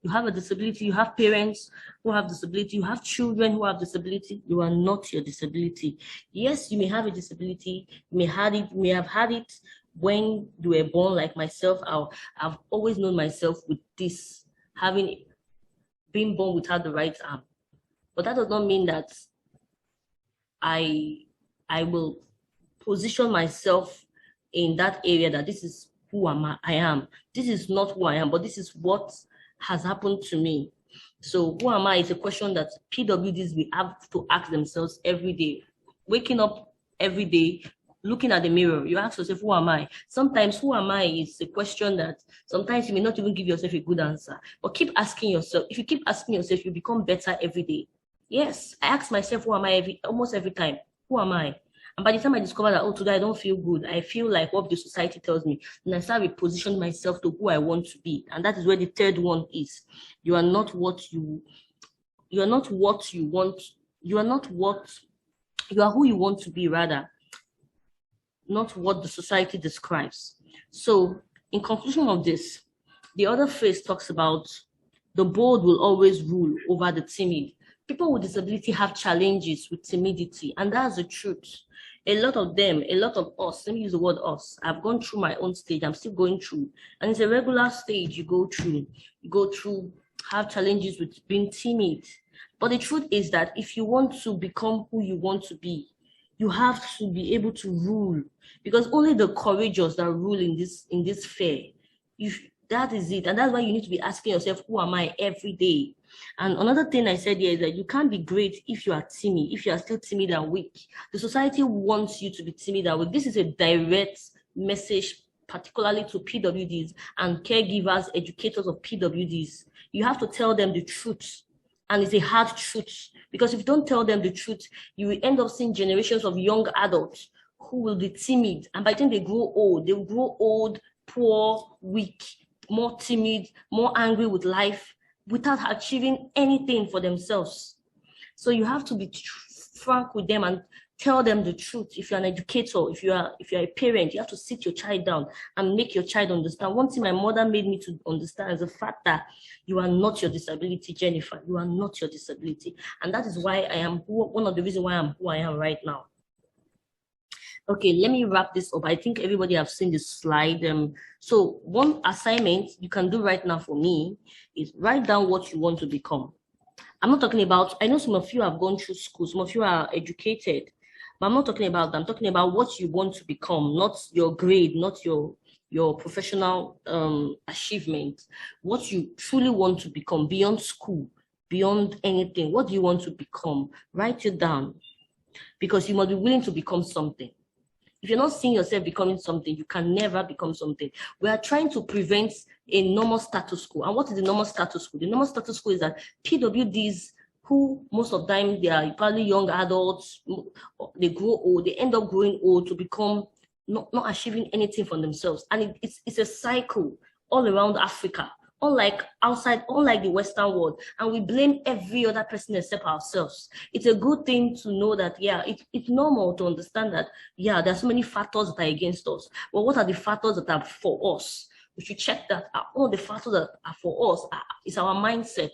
You have a disability, you have parents who have disability, you have children who have disability. You are not your disability. Yes, you may have a disability, you may have had it when you were born, like myself. I've always known myself with this, being born without the right arm. But that does not mean that I will position myself in that area that this is who I am. This is not who I am, but this is what has happened to me. So who am I is a question that PWDs will have to ask themselves every day. Waking up every day, looking at the mirror, you ask yourself, who am I? Sometimes who am I is a question that sometimes you may not even give yourself a good answer. But keep asking yourself. If you keep asking yourself, you become better every day. Yes, I ask myself, who am I almost every time? Who am I? And by the time I discover that, oh, today I don't feel good, I feel like what the society tells me, and I start repositioning myself to who I want to be. And that is where the third one is. You are not what you want. You are who you want to be, rather, not what the society describes. So in conclusion of this, the other phrase talks about the bold will always rule over the timid. People with disability have challenges with timidity, and that's the truth. A lot of us, let me use the word us, I've gone through my own stage, I'm still going through, and it's a regular stage you go through, have challenges with being timid. But the truth is that if you want to become who you want to be, you have to be able to rule, because only the courageous that rule in this fair. That is it, and that's why you need to be asking yourself, who am I, every day. And another thing I said here is that you can't be great if you are timid, if you are still timid and weak. The society wants you to be timid and weak. This is a direct message, particularly to PWDs and caregivers, educators of PWDs. You have to tell them the truth, and it's a hard truth, because if you don't tell them the truth, you will end up seeing generations of young adults who will be timid, and by the time they grow old, poor, weak, more timid, more angry with life, without achieving anything for themselves. So you have to be frank with them and tell them the truth. If you're an educator, if you're a parent, you have to sit your child down and make your child understand. One thing my mother made me to understand is the fact that you are not your disability, Jennifer. You are not your disability. And that is why one of the reasons why I'm who I am right now. Okay, let me wrap this up. I think everybody have seen this slide. So one assignment you can do right now for me is write down what you want to become. I'm not talking about, I know some of you have gone through school, some of you are educated, but I'm not talking about that. I'm talking about what you want to become, not your grade, not your professional achievement, what you truly want to become beyond school, beyond anything. What do you want to become? Write it down, because you must be willing to become something. If you're not seeing yourself becoming something, you can never become something. We are trying to prevent a normal status quo. And what is the normal status quo? The normal status quo is that PWDs, who most of the time they are probably young adults, they grow old, they end up growing old to become not achieving anything for themselves. And it's a cycle all around Africa, unlike the Western world, and we blame every other person except ourselves. It's a good thing to know that, yeah, it's normal to understand that, yeah, there's so many factors that are against us. But what are the factors that are for us? We should check that all the factors that are for us is our mindset.